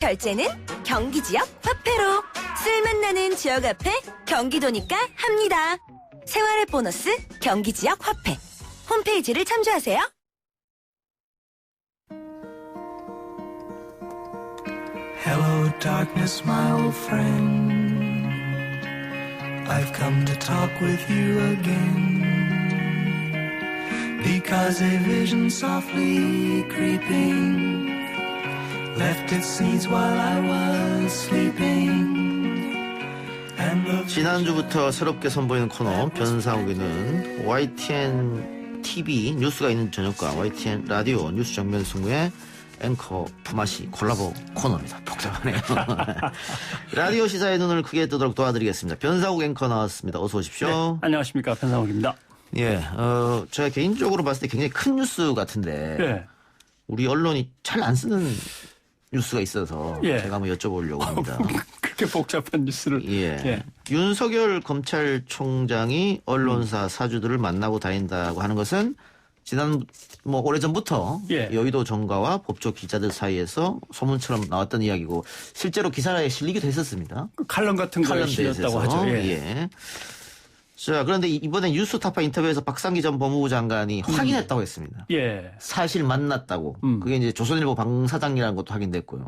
결제는 경기 지역 화폐로. 쓸맛 나는 지역 화폐 경기도니까 합니다. 생활의 보너스 경기 지역 화폐. 홈페이지를 참조하세요. Hello, darkness, my old friend. I've come to talk with you again. Because a vision softly creeping left its seeds while I was sleeping. 지난주부터 새롭게 선보이는 코너 변상욱이는 YTN TV 뉴스가 있는 저녁과 YTN 라디오 뉴스 정면 승부의 앵커 품앗이 콜라보 코너입니다. 복잡하네요. 라디오 시사의 눈을 크게 뜨도록 도와드리겠습니다. 변상욱 앵커 나왔습니다. 어서 오십시오. 네, 안녕하십니까. 변상욱입니다. 예, 제가 개인적으로 봤을 때 굉장히 큰 뉴스 같은데 네. 우리 언론이 잘 안 쓰는 뉴스가 있어서 예. 제가 한번 여쭤보려고 합니다. 그렇게 복잡한 뉴스를. 예. 예. 윤석열 검찰총장이 언론사 사주들을 만나고 다닌다고 하는 것은 지난 오래전부터 예. 여의도 정가와 법조 기자들 사이에서 소문처럼 나왔던 이야기고 실제로 기사에 실리기도 했었습니다. 칼럼 같은 거에 실렸다고 하죠. 예. 예. 자, 그런데 이번에 뉴스타파 인터뷰에서 박상기 전 법무부 장관이 확인했다고 했습니다. 예. 사실 만났다고. 그게 이제 조선일보 방사장이라는 것도 확인됐고요.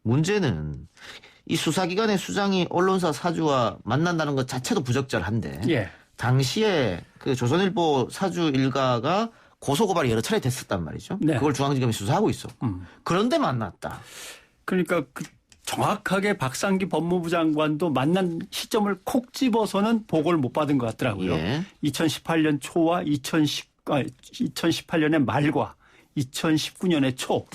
문제는 이 수사기관의 수장이 언론사 사주와 만난다는 것 자체도 부적절한데 예. 당시에 그 조선일보 사주 일가가 고소고발이 여러 차례 됐었단 말이죠. 네. 그걸 중앙지검이 수사하고 있었고. 그런데 만났다. 그러니까 정확하게 박상기 법무부 장관도 만난 시점을 콕 집어서는 보고를 못 받은 것 같더라고요. 예. 2018년 초와 2018년의 말과 2019년의 초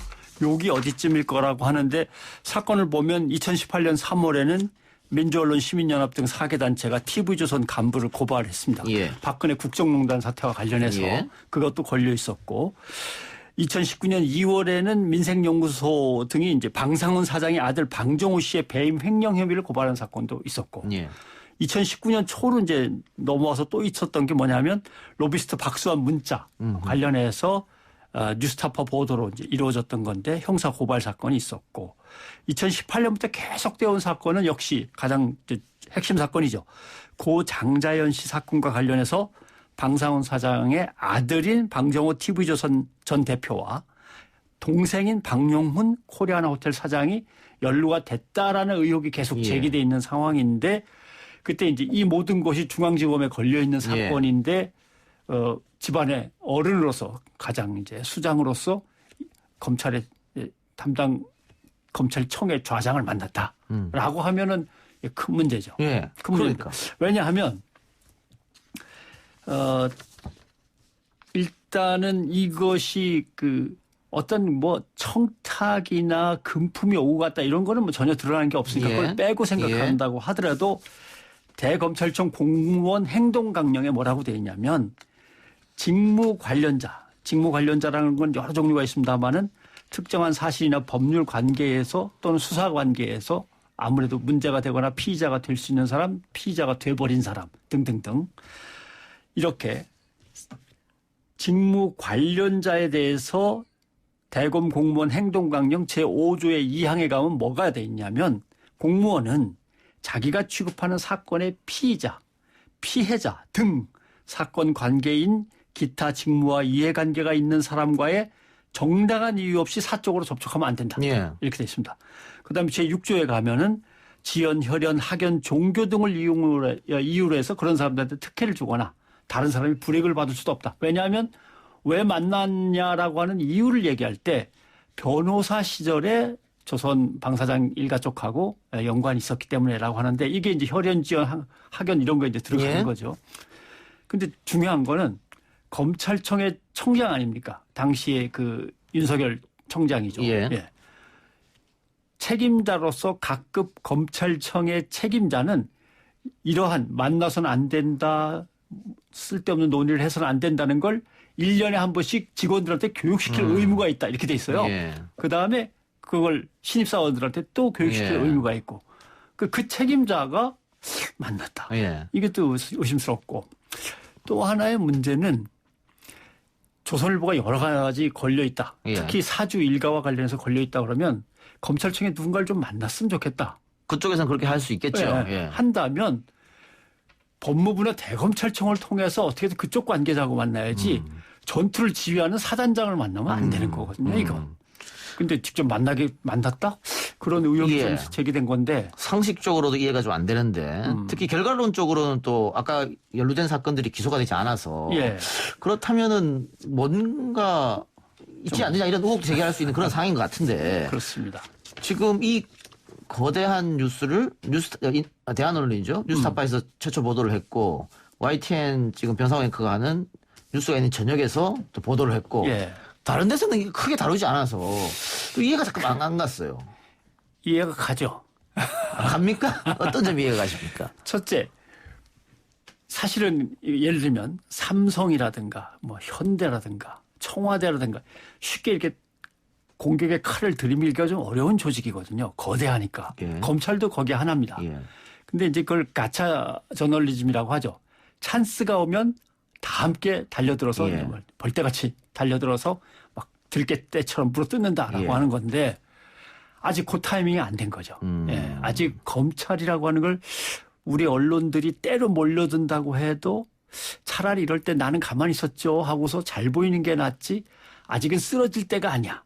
여기 어디쯤일 거라고 하는데 사건을 보면 2018년 3월에는 민주언론 시민연합 등 4개 단체가 TV조선 간부를 고발했습니다. 예. 박근혜 국정농단 사태와 관련해서 예. 그것도 걸려 있었고 2019년 2월에는 민생연구소 등이 이제 방상훈 사장의 아들 방정호 씨의 배임 횡령 혐의를 고발한 사건도 있었고 예. 2019년 초로 이제 넘어와서 또 있었던 게 뭐냐면 로비스트 박수환 문자 관련해서 뉴스타파 보도로 이제 이루어졌던 건데 형사 고발 사건이 있었고 2018년부터 계속되어 온 사건은 역시 가장 핵심 사건이죠. 고 장자연 씨 사건과 관련해서 방상훈 사장의 아들인 방정호 TV조선 전 대표와 동생인 방용훈 코리아나 호텔 사장이 연루가 됐다라는 의혹이 계속 제기돼 있는 상황인데 그때 이제 이 모든 것이 중앙지검에 걸려 있는 사건인데 집안의 어른으로서 가장 이제 수장으로서 검찰의 담당 검찰청의 좌장을 만났다라고 하면은 큰 문제죠. 예. 큰 그러니까. 문제입니다. 왜냐하면 일단은 이것이 어떤 청탁이나 금품이 오고 갔다 이런 거는 전혀 드러난 게 없으니까 예. 그걸 빼고 생각한다고 하더라도 대검찰청 공무원 행동 강령에 뭐라고 되어 있냐면 직무 관련자라는 건 여러 종류가 있습니다만은 특정한 사실이나 법률 관계에서 또는 수사 관계에서 아무래도 문제가 되거나 피의자가 될 수 있는 사람, 피의자가 돼버린 사람 등등등 이렇게 직무 관련자에 대해서 대검 공무원 행동강령 제5조의 2항에 가면 뭐가 돼 있냐면 공무원은 자기가 취급하는 사건의 피의자, 피해자 등 사건 관계인 기타 직무와 이해관계가 있는 사람과의 정당한 이유 없이 사적으로 접촉하면 안 된다. 예. 이렇게 돼 있습니다. 그다음에 제6조에 가면은 지연, 혈연, 학연, 종교 등을 이유로 해서 그런 사람들한테 특혜를 주거나 다른 사람이 불이익을 받을 수도 없다. 왜냐하면 왜 만났냐라고 하는 이유를 얘기할 때 변호사 시절에 조선 방사장 일가족하고 연관이 있었기 때문에라고 하는데 이게 이제 혈연, 지연, 학연 이런 거 이제 들어가는 거죠. 근데 중요한 거는 검찰청의 청장 아닙니까? 당시에 윤석열 청장이죠. 예. 책임자로서 각급 검찰청의 책임자는 이러한 만나서는 안 된다, 쓸데없는 논의를 해서는 안 된다는 걸 1년에 한 번씩 직원들한테 교육시킬 의무가 있다. 이렇게 돼 있어요. 예. 그다음에 그걸 신입사원들한테 또 교육시킬 의무가 있고 그 책임자가 만났다. 예. 이게 또 의심스럽고 또 하나의 문제는 조선일보가 여러 가지 걸려 있다. 예. 특히 사주 일가와 관련해서 걸려 있다 그러면 검찰청에 누군가를 좀 만났으면 좋겠다. 그쪽에서는 그렇게 할 수 있겠죠. 예, 예. 한다면 법무부나 대검찰청을 통해서 어떻게든 그쪽 관계자하고 만나야지 전투를 지휘하는 사단장을 만나면 안 되는 거거든요. 이거. 근데 직접 만났다? 그런 의혹이 예. 좀 제기된 건데. 상식적으로도 이해가 좀 안 되는데 특히 결과론적으로는 또 아까 연루된 사건들이 기소가 되지 않아서 예. 그렇다면은 뭔가 있지 않느냐 이런 의혹도 제기할 수 있는 그런 상황인 것 같은데 그렇습니다. 지금 이 거대한 뉴스를 대한언론이죠. 뉴스타파에서 최초 보도를 했고 YTN 지금 변상호 앵커가 하는 뉴스가 있는 저녁에서 또 보도를 했고 예. 다른 데서는 이게 크게 다루지 않아서 또 이해가 자꾸 안 갔어요. 이해가 가죠. 갑니까? 어떤 점이 이해가 가십니까? 첫째, 사실은 예를 들면 삼성이라든가 뭐 현대라든가 청와대라든가 쉽게 이렇게 공격의 칼을 들이밀기가 좀 어려운 조직이거든요. 거대하니까. 예. 검찰도 거기 하나입니다. 예. 근데 이제 그걸 가차 저널리즘이라고 하죠. 찬스가 오면 다 함께 달려들어서 예. 벌떼같이 달려들어서 막 들깨떼처럼 물어뜯는다라고 예. 하는 건데 아직 그 타이밍이 안 된 거죠. 예. 아직 검찰이라고 하는 걸 우리 언론들이 때로 몰려든다고 해도 차라리 이럴 때 나는 가만히 있었죠 하고서 잘 보이는 게 낫지 아직은 쓰러질 때가 아니야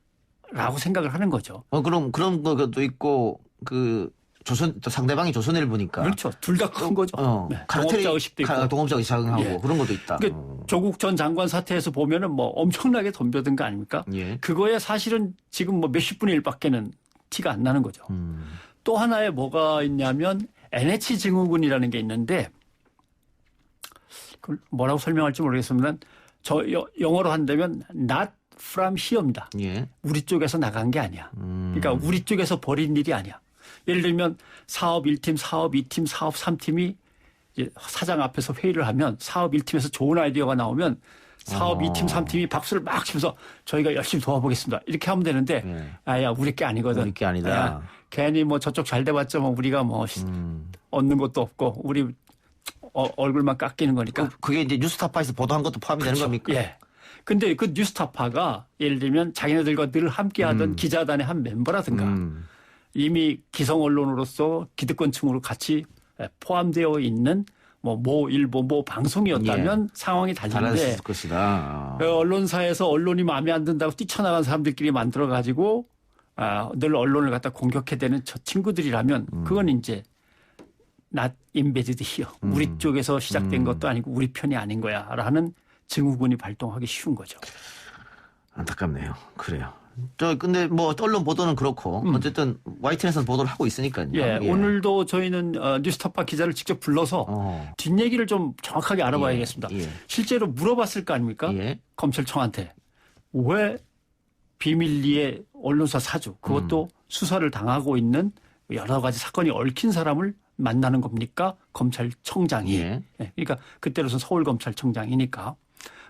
라고 생각을 하는 거죠. 그럼 그런 것도 있고 또 상대방이 조선일보니까. 그렇죠. 둘 다 큰 거죠. 네. 동업자의식도 있고. 동업자의식 작용하고 예. 그런 것도 있다. 그러니까 조국 전 장관 사태에서 보면은 뭐 엄청나게 덤벼든 거 아닙니까? 예. 그거에 사실은 지금 뭐 몇십 분의 1밖에는 티가 안 나는 거죠. 또 하나에 뭐가 있냐면 NH 증후군이라는 게 있는데 그걸 뭐라고 설명할지 모르겠습니다. 영어로 한다면 not from here입니다. 예. 우리 쪽에서 나간 게 아니야. 그러니까 우리 쪽에서 벌인 일이 아니야. 예를 들면 사업 1팀, 사업 2팀, 사업 3팀이 사장 앞에서 회의를 하면 사업 1팀에서 좋은 아이디어가 나오면 사업 2팀, 3팀이 박수를 막 치면서 저희가 열심히 도와보겠습니다. 이렇게 하면 되는데 예. 아야 우리 게 아니거든. 우리 게 아니다. 야, 괜히 뭐 저쪽 잘 돼봤자 뭐 우리가 뭐 얻는 것도 없고 우리 얼굴만 깎이는 거니까. 그게 이제 뉴스타파에서 보도한 것도 포함이 되는 겁니까? 예. 근데 그 뉴스타파가 예를 들면 자기네들과 늘 함께하던 기자단의 한 멤버라든가 이미 기성 언론으로서 기득권층으로 같이 포함되어 있는 모 일보 모 방송이었다면 예. 상황이 달린데 달라졌을 것이다. 언론사에서 언론이 마음에 안 든다고 뛰쳐나간 사람들끼리 만들어 가지고 늘 언론을 갖다 공격해대는 저 친구들이라면 그건 이제 not embedded here. 우리 쪽에서 시작된 것도 아니고 우리 편이 아닌 거야라는 증후군이 발동하기 쉬운 거죠. 안타깝네요. 그래요. 근데 뭐 언론 보도는 그렇고 어쨌든 YTN에서는 보도를 하고 있으니까요. 예, 예. 오늘도 저희는 뉴스타파 기자를 직접 불러서 뒷얘기를 좀 정확하게 알아봐야겠습니다. 예. 실제로 물어봤을 거 아닙니까? 예. 검찰청한테 왜 비밀리에 언론사 사주 그것도 수사를 당하고 있는 여러 가지 사건이 얽힌 사람을 만나는 겁니까? 검찰청장이. 예. 예, 그러니까 그때로선 서울검찰청장이니까.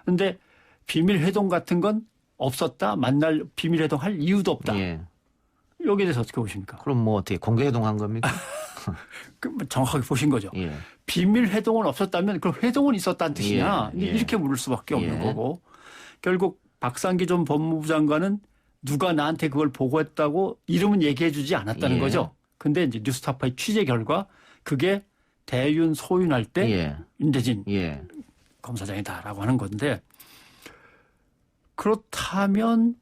그런데 비밀 회동 같은 건 없었다. 만날 비밀 회동할 이유도 없다. 예. 여기에 대해서 어떻게 보십니까? 그럼 뭐 어떻게 공개 회동한 겁니까? 정확하게 보신 거죠. 예. 비밀 회동은 없었다면 그럼 회동은 있었다는 뜻이냐? 예. 예. 이렇게 물을 수밖에 없는 예. 거고 결국 박상기 전 법무부 장관은 누가 나한테 그걸 보고했다고 이름은 얘기해주지 않았다는 예. 거죠. 근데 이제 뉴스타파의 취재 결과 그게 대윤 소윤할 때 예. 윤대진 예. 검사장이다라고 하는 건데 그렇다면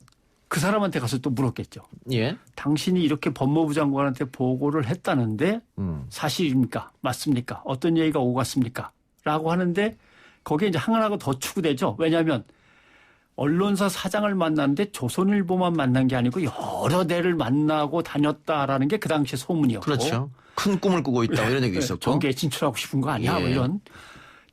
그 사람한테 가서 또 물었겠죠. 예. 당신이 이렇게 법무부 장관한테 보고를 했다는데 사실입니까? 맞습니까? 어떤 얘기가 오고 갔습니까? 라고 하는데 거기에 이제 하나가 더 추구되죠. 왜냐하면 언론사 사장을 만났는데 조선일보만 만난 게 아니고 여러 대를 만나고 다녔다라는 게 그 당시에 소문이었고. 그렇죠. 큰 꿈을 꾸고 있다 이런 얘기 있었고. 정계에 진출하고 싶은 거 아니야? 예. 뭐 이런.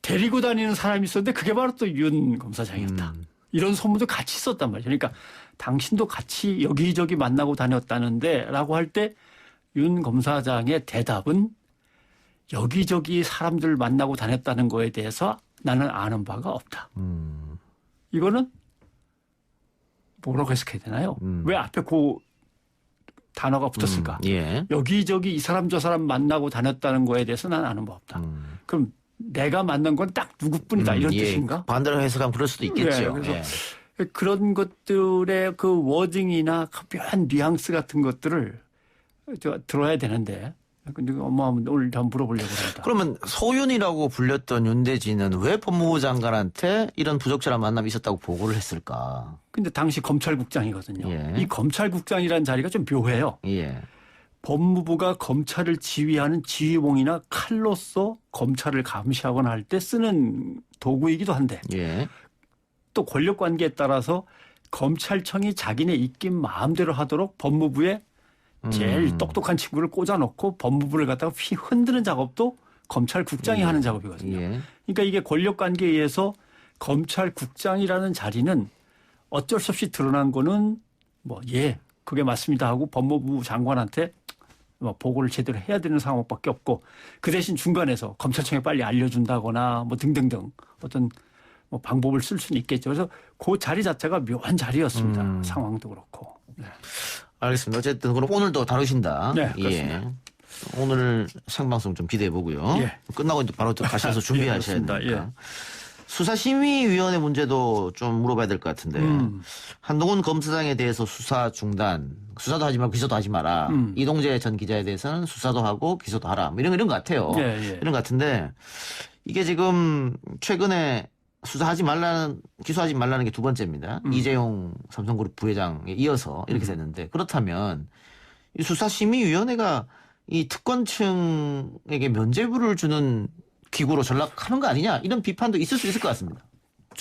데리고 다니는 사람이 있었는데 그게 바로 또 윤 검사장이었다. 이런 소문도 같이 있었단 말이죠. 그러니까 당신도 같이 여기저기 만나고 다녔다는데 라고 할 때 윤 검사장의 대답은 여기저기 사람들 만나고 다녔다는 거에 대해서 나는 아는 바가 없다. 이거는 뭐라고 해석해야 되나요? 왜 앞에 그 단어가 붙었을까? 예. 여기저기 이 사람 저 사람 만나고 다녔다는 거에 대해서 난 아는 바 없다. 그럼 내가 만난 건 딱 누구뿐이다 이런 예. 뜻인가? 반대로 해석하면 그럴 수도 있겠죠. 네, 그래서 예. 그런 것들의 그 워딩이나 묘한 뉘앙스 같은 것들을 들어야 되는데 근데 엄마 오늘 한번 물어보려고 합니다. 그러면 소윤이라고 불렸던 윤대진은 왜 법무부 장관한테 이런 부적절한 만남이 있었다고 보고를 했을까? 근데 당시 검찰국장이거든요. 예. 이 검찰국장이라는 자리가 좀 묘해요. 예. 법무부가 검찰을 지휘하는 지휘봉이나 칼로서 검찰을 감시하거나 할 때 쓰는 도구이기도 한데 예. 또 권력관계에 따라서 검찰청이 자기네 입김 마음대로 하도록 법무부에 제일 똑똑한 친구를 꽂아놓고 법무부를 갖다가 휘 흔드는 작업도 검찰국장이 하는 작업이거든요. 예. 그러니까 이게 권력관계에 의해서 검찰국장이라는 자리는 어쩔 수 없이 드러난 거는 그게 맞습니다 하고 법무부 장관한테 보고를 제대로 해야 되는 상황밖에 없고 그 대신 중간에서 검찰청에 빨리 알려준다거나 등등등 어떤 방법을 쓸 수는 있겠죠. 그래서 그 자리 자체가 묘한 자리였습니다. 상황도 그렇고. 네. 알겠습니다. 어쨌든 그럼 오늘도 다루신다. 네, 그렇습니다. 예. 오늘 생방송 좀 기대해 보고요. 예. 끝나고 이제 바로 또 가셔서 준비하셔야 그렇습니다. 되니까. 예. 수사심의위원회 문제도 좀 물어봐야 될 것 같은데 한동훈 검사장에 대해서 수사 중단, 수사도 하지 말고 기소도 하지 마라. 이동재 전 기자에 대해서는 수사도 하고 기소도 하라. 뭐 이런 것 같아요. 예, 예. 이런 것 같은데 이게 지금 최근에 수사하지 말라는 기소하지 말라는 게 두 번째입니다. 이재용 삼성그룹 부회장에 이어서 이렇게 됐는데 그렇다면 이 수사심의위원회가 이 특권층에게 면죄부를 주는 기구로 전락하는 거 아니냐 이런 비판도 있을 수 있을 것 같습니다.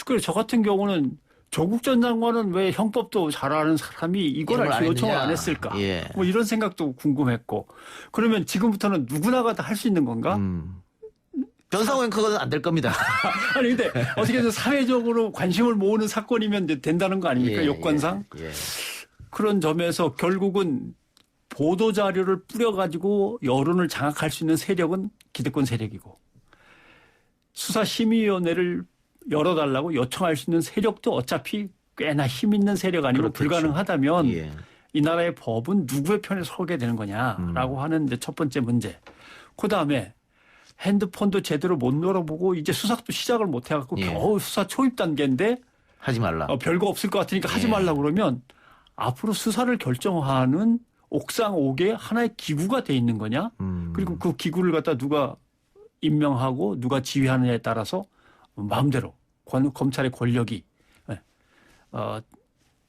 그래서 저 같은 경우는 조국 전 장관은 왜 형법도 잘 아는 사람이 이걸 알지 요청을 안 했을까? 예. 이런 생각도 궁금했고 그러면 지금부터는 누구나가 다 할 수 있는 건가? 변상호 앵커는 안 될 겁니다. 아니 근데 어떻게든 사회적으로 관심을 모으는 사건이면 이제 된다는 거 아닙니까? 예, 요건상. 예. 그런 점에서 결국은 보도 자료를 뿌려가지고 여론을 장악할 수 있는 세력은 기득권 세력이고 수사심의위원회를 열어달라고 요청할 수 있는 세력도 어차피 꽤나 힘 있는 세력 아니면 그렇겠죠. 불가능하다면 예. 이 나라의 법은 누구의 편에 서게 되는 거냐라고 하는 이제 첫 번째 문제. 그다음에 핸드폰도 제대로 못 열어보고 이제 수사도 시작을 못 해갖고 예. 겨우 수사 초입 단계인데 하지 말라. 별거 없을 것 같으니까 하지 예. 말라 그러면 앞으로 수사를 결정하는 옥상 5개 하나의 기구가 돼 있는 거냐? 그리고 그 기구를 갖다 누가 임명하고 누가 지휘하느냐에 따라서 마음대로 검찰의 권력이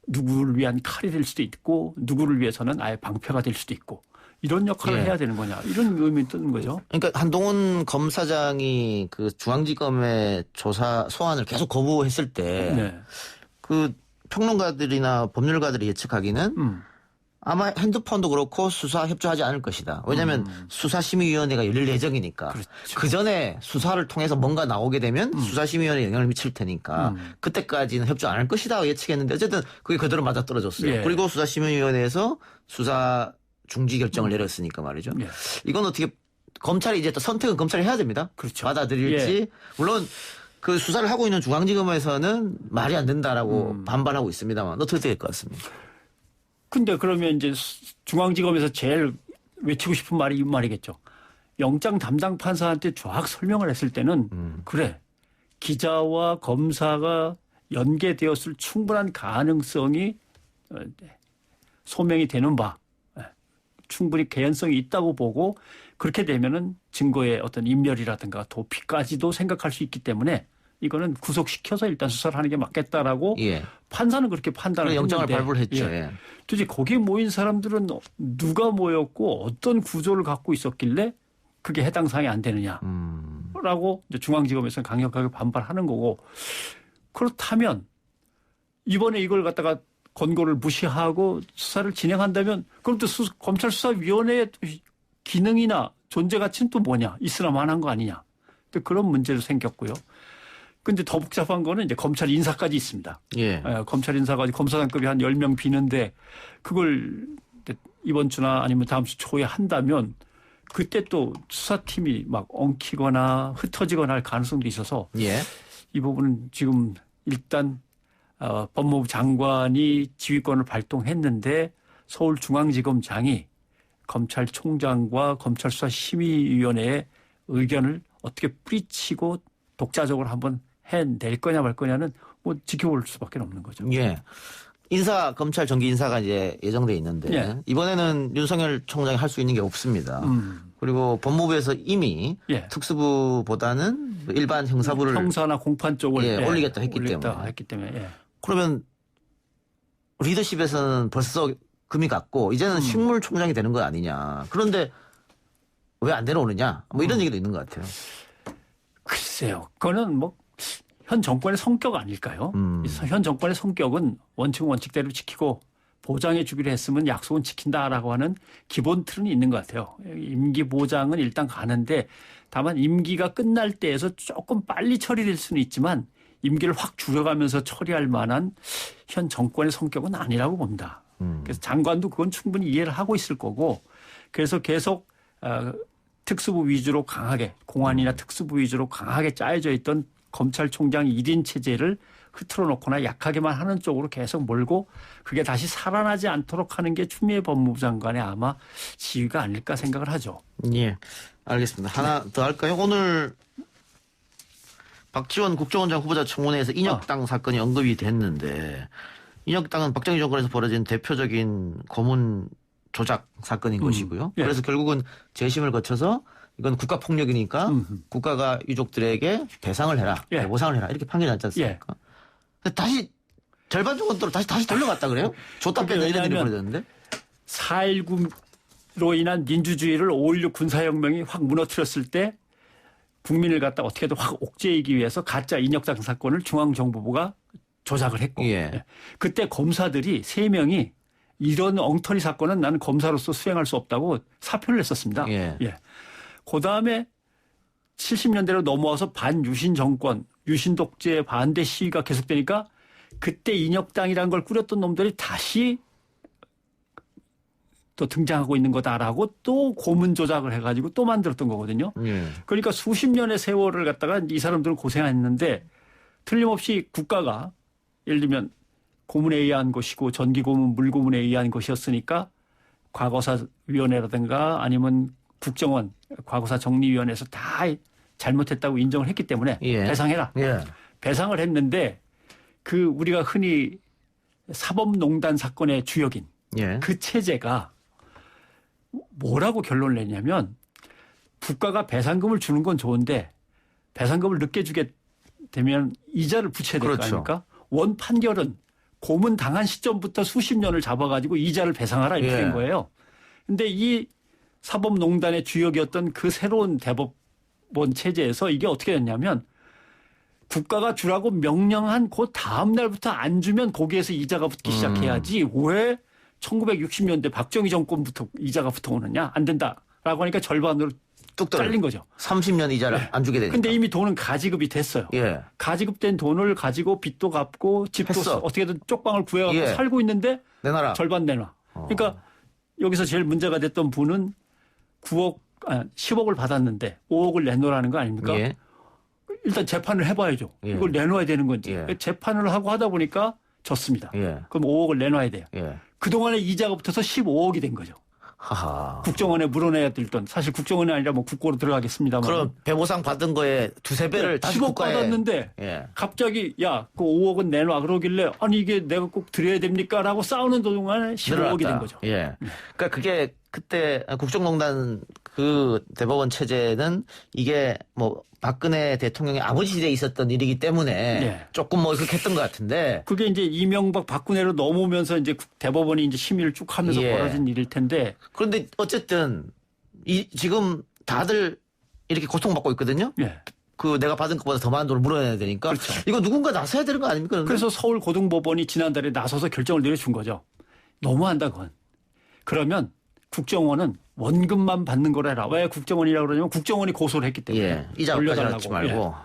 누구를 위한 칼이 될 수도 있고 누구를 위해서는 아예 방패가 될 수도 있고 이런 역할을 예. 해야 되는 거냐 이런 의미 뜨는 거죠. 그러니까 한동훈 검사장이 그 중앙지검의 조사 소환을 계속 거부했을 때 그 평론가들이나 법률가들이 예측하기는 아마 핸드폰도 그렇고 수사 협조하지 않을 것이다. 왜냐하면 수사심의위원회가 열릴 예정이니까. 그렇죠. 그 전에 수사를 통해서 뭔가 나오게 되면 수사심의위원회에 영향을 미칠 테니까 그때까지는 협조 안 할 것이다 예측했는데 어쨌든 그게 그대로 맞아떨어졌어요. 예. 그리고 수사심의위원회에서 수사 중지 결정을 내렸으니까 말이죠. 예. 이건 어떻게 검찰이 이제 또 선택은 검찰이 해야 됩니다. 그렇죠. 받아들일지. 예. 물론 그 수사를 하고 있는 중앙지검에서는 말이 안 된다라고 반발하고 있습니다만 어떻게 될 것 같습니까? 근데 그러면 이제 중앙지검에서 제일 외치고 싶은 말이 이 말이겠죠. 영장 담당 판사한테 쫙 설명을 했을 때는 그래 기자와 검사가 연계되었을 충분한 가능성이 소명이 되는 바 충분히 개연성이 있다고 보고 그렇게 되면은 증거의 어떤 인멸이라든가 도피까지도 생각할 수 있기 때문에 이거는 구속시켜서 일단 수사를 하는 게 맞겠다라고 예. 판사는 그렇게 판단을 영장을 했는데 발부를 했죠. 예. 예. 도대체 거기에 모인 사람들은 누가 모였고 어떤 구조를 갖고 있었길래 그게 해당 사항이 안 되느냐라고 이제 중앙지검에서는 강력하게 반발하는 거고 그렇다면 이번에 이걸 갖다가 권고를 무시하고 수사를 진행한다면 그럼 또 검찰수사위원회의 기능이나 존재 가치는 또 뭐냐 있으나 마나한 거 아니냐 또 그런 문제도 생겼고요. 근데 더 복잡한 거는 이제 검찰 인사까지 있습니다. 예. 검찰 인사가 검사장급이 한 10명 비는데 그걸 이번 주나 아니면 다음 주 초에 한다면 그때 또 수사팀이 막 엉키거나 흩어지거나 할 가능성도 있어서 예. 이 부분은 지금 일단 법무부 장관이 지휘권을 발동했는데 서울중앙지검장이 검찰총장과 검찰수사심의위원회의 의견을 어떻게 뿌리치고 독자적으로 한번 해낼 거냐 말 거냐는 뭐 지켜볼 수밖에 없는 거죠. 예. 인사 검찰 정기 인사가 이제 예정돼 있는데 예. 이번에는 윤석열 총장이 할 수 있는 게 없습니다. 그리고 법무부에서 이미 예. 특수부보다는 일반 형사부를 형사나 공판 쪽을 예, 올리겠다 했기 때문에 예. 그러면 리더십에서는 벌써 금이 갔고 이제는 식물총장이 되는 거 아니냐. 그런데 왜 안 내려오느냐. 뭐 이런 얘기도 있는 것 같아요. 글쎄요. 그거는 뭐 현 정권의 성격 아닐까요? 현 정권의 성격은 원칙대로 지키고 보장해 주기로 했으면 약속은 지킨다라고 하는 기본 틀은 있는 것 같아요. 임기 보장은 일단 가는데 다만 임기가 끝날 때에서 조금 빨리 처리될 수는 있지만 임기를 확 줄여가면서 처리할 만한 현 정권의 성격은 아니라고 봅니다. 그래서 장관도 그건 충분히 이해를 하고 있을 거고 그래서 계속 특수부 위주로 강하게 공안이나 특수부 위주로 강하게 짜여져 있던 검찰총장 1인 체제를 흐트러 놓거나 약하게만 하는 쪽으로 계속 몰고 그게 다시 살아나지 않도록 하는 게 추미애 법무부 장관의 아마 지휘가 아닐까 생각을 하죠. 예. 알겠습니다. 하나 더 할까요? 오늘 박지원 국정원장 후보자 청문회에서 인혁당 사건이 언급이 됐는데 인혁당은 박정희 정권에서 벌어진 대표적인 고문 조작 사건인 것이고요. 예. 그래서 결국은 재심을 거쳐서 이건 국가폭력이니까 국가가 유족들에게 배상을 해라, 예. 보상을 해라 이렇게 판결이 났지 않습니까? 근데 다시 절반 정도로 다시 돌려갔다 그래요? 줬다 뺐다 이런 일이 벌어졌는데? 4.19로 인한 민주주의를 5.16 군사혁명이 확 무너뜨렸을 때 국민을 갖다 어떻게든 확 옥죄이기 위해서 가짜 인혁당 사건을 중앙정보부가 조작을 했고 예. 그때 검사들이 3명이 이런 엉터리 사건은 나는 검사로서 수행할 수 없다고 사표를 냈었습니다. 예. 그다음에 70년대로 넘어와서 반유신 정권, 유신 독재 반대 시위가 계속되니까 그때 인혁당이라는 걸 꾸렸던 놈들이 다시 또 등장하고 있는 거다라고 또 고문 조작을 해가지고 또 만들었던 거거든요. 예. 그러니까 수십 년의 세월을 갖다가 이 사람들은 고생했는데 틀림없이 국가가 예를 들면 고문에 의한 것이고 전기고문, 물고문에 의한 것이었으니까 과거사위원회라든가 아니면 국정원, 과거사 정리위원회에서 다 잘못했다고 인정을 했기 때문에 예. 배상해라. 예. 배상을 했는데 그 우리가 흔히 사법농단 사건의 주역인 예. 그 체제가 뭐라고 결론을 내냐면 국가가 배상금을 주는 건 좋은데 배상금을 늦게 주게 되면 이자를 붙여야 될 거 그렇죠. 아닙니까? 원 판결은 고문 당한 시점부터 수십 년을 잡아가지고 이자를 배상하라 이렇게 예. 된 거예요. 근데 이 사법농단의 주역이었던 그 새로운 대법원 체제에서 이게 어떻게 됐냐면 국가가 주라고 명령한 그 다음 날부터 안 주면 거기에서 이자가 붙기 시작해야지 왜 1960년대 박정희 정권부터 이자가 붙어오느냐 안 된다라고 하니까 절반으로 뚝 잘린 거죠. 30년 이자를 안 주게 되니까. 근데 이미 돈은 가지급이 됐어요. 예. 가지급된 돈을 가지고 빚도 갚고 집도 했어. 어떻게든 쪽방을 구해갖고 예. 살고 있는데 내놔라. 절반 내놔. 그러니까 여기서 제일 문제가 됐던 분은 10억을 받았는데 5억을 내놓으라는 거 아닙니까? 예. 일단 재판을 해봐야죠. 예. 이걸 내놔야 되는 건지. 예. 재판을 하고 하다 보니까 졌습니다. 예. 그럼 5억을 내놔야 돼요. 예. 그동안에 이자가 붙어서 15억이 된 거죠. 하하. 국정원에 물어내야 될 돈. 사실 국정원이 아니라 뭐 국고로 들어가겠습니다만. 그럼 배보상 받은 거에 두세 배를 다시 10억 국가에. 받았는데 예. 갑자기 야, 그 5억은 내놔 그러길래 아니 이게 내가 꼭 드려야 됩니까? 라고 싸우는 동안에 15억이 된 거죠. 예. 그러니까 그게 그때 국정농단 그 대법원 체제는 이게 뭐 박근혜 대통령의 아버지 시대에 있었던 일이기 때문에 예. 조금 뭐 그렇게 했던 것 같은데. 그게 이제 이명박 박근혜로 넘어오면서 이제 대법원이 이제 심의를 쭉 하면서 예. 벌어진 일일 텐데. 그런데 어쨌든 지금 다들 이렇게 고통받고 있거든요. 예. 그 내가 받은 것보다 더 많은 돈을 물어내야 되니까. 그렇죠. 이거 누군가 나서야 되는 거 아닙니까? 그런데? 그래서 서울고등법원이 지난달에 나서서 결정을 내려준 거죠. 너무한다 그건. 그러면 국정원은 원금만 받는 거라 해라. 왜 국정원이라고 그러냐면 국정원이 고소를 했기 때문에. 예. 이자까지 돌려달라고. 받지 말고. 예.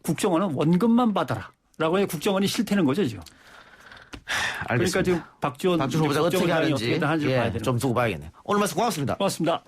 국정원은 원금만 받아라. 라고 해 국정원이 싫다는 거죠 지금. 알겠습니다. 그러니까 지금 박지원 후보자가 어떻게 국정원장이 하는지 어떻게 하는지 봐야 되는 좀 두고 봐야겠네요. 오늘 말씀 고맙습니다. 고맙습니다.